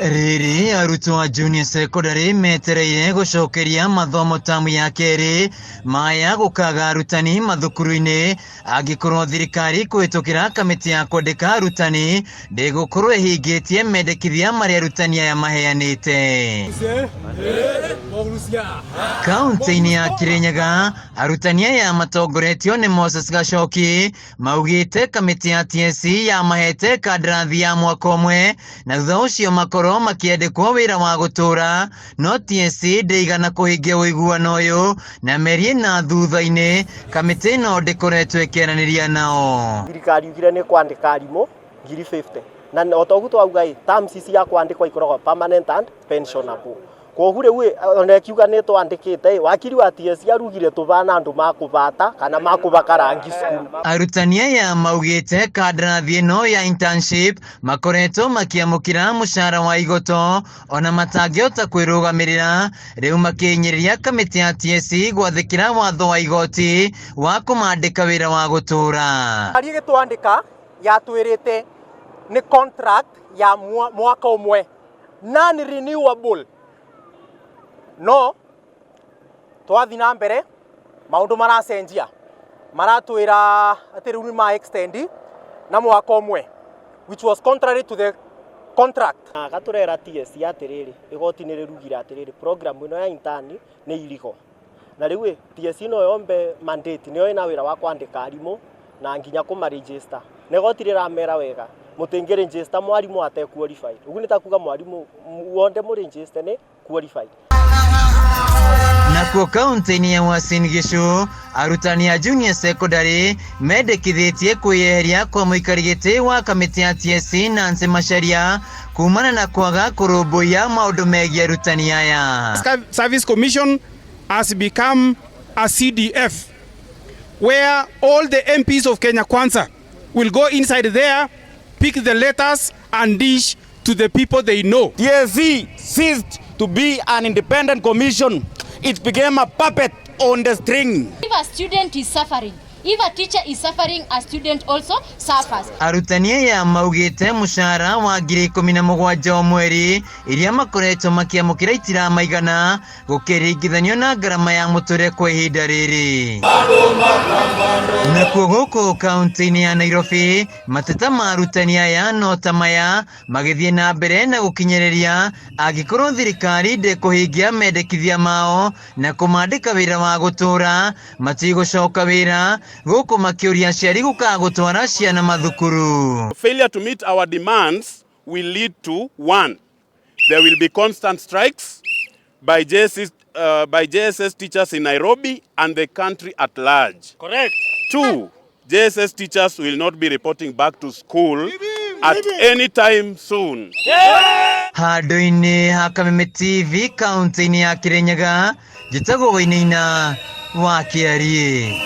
Riri arutwo a junior secondary metereire gucokeria mathomo tamu ya keri maya gukaga arutani mathukuru-ini angikorwo thirikari kuhitukira kamiti ya kwandika arutani ndigukorwo ihingitie mendekithia maria arutani aya maheanite. Kaunti-ini ya Kirinyaga arutani aya matongoretio ni Moses Gachoki maugite kamiti ya TSC ya mahete kandarathi ya mwaka umwe na thutha ucio makoro makiendekwo wira wa gutura no TSC ndeigana kuhingia uiguano uyu na merie na thutha-ini kamiti no ndikoretwo ikiaraniria nao. Thirikari ugire ni kwandika arimũ 50,000 na otogu twauga terms ici ya kwandikwa ikoragwo permanent and pensionable. Koguo riu ona kiuga ni twandikite wakiri wa TSC arugire tubana andu makubata kana makubaka rangi skulu. Arutani aya maugite kandarathi ino ya internship makoretwo makiamukira mushara wa igoto ona matangihota kwirugamirira riu makinyiriria kamiti ya TSC gwathikira watho wa igoti wa kumandika wira wa gutura. Ari gitwandika yatwirite ni contract ya mwaka umwe non renewable. No twathi na mbere maundu maracenjia maratwira ati riu ni ma extend na mwaka umwe which was contrary to the contract. Gaturera TSC atiriri igoti ni rirugira atiriri program ino ya intern ni irigo na riu TSC no yombe mandate niyo ina wira wa kwandika arimu na nginya kuma register ne goti riramera wega mutingi register mwarimu ate qualified ugu nitakuga mwarimu wonde mu register ni qualified. Nakuo kaunti-ini ya Uasin Gishu arutani ya junior secondary mendekithitie kwiyeheria kwa muikari giti wa kamiti ya TSC Nancy Macharia kumana na kwaga kurumbuia maundu megie arutani aya. Service Commission has become a CDF where all the MPs of Kenya Kwanza will go inside there, pick the letters and dish to the people they know. TSC ceased to be an independent commission. It became a puppet on the string. If a student is suffering, if a teacher is suffering, a student also suffers. Arutani aya maugite mushara wa 17,000 o mweri iria makoretwo makiamukira itiramaigana gukiringithanio na ngarama ya muture kwa ihinda riri. Nakuo guku kaunti-ini ya Nairobi mateta ma arutani aya no tamaya magithie na mbere na gukinyiriria angikorwo thirikari ndikuhingia mendekithia mao na kumandika wira wa gutura matigucoka wira guku makiuria aciari gukagutwara ciana mathukuru. Failure to meet our demands will lead to 1. There will be constant strikes by JSS teachers in Nairobi and the country at large. Correct. 2. JSS teachers will not be reporting back to school at any time soon. Handu-ini ha Kameme TV kaunti-ini ya Kirinyaga njitagwo Wainaina wa Kiarie.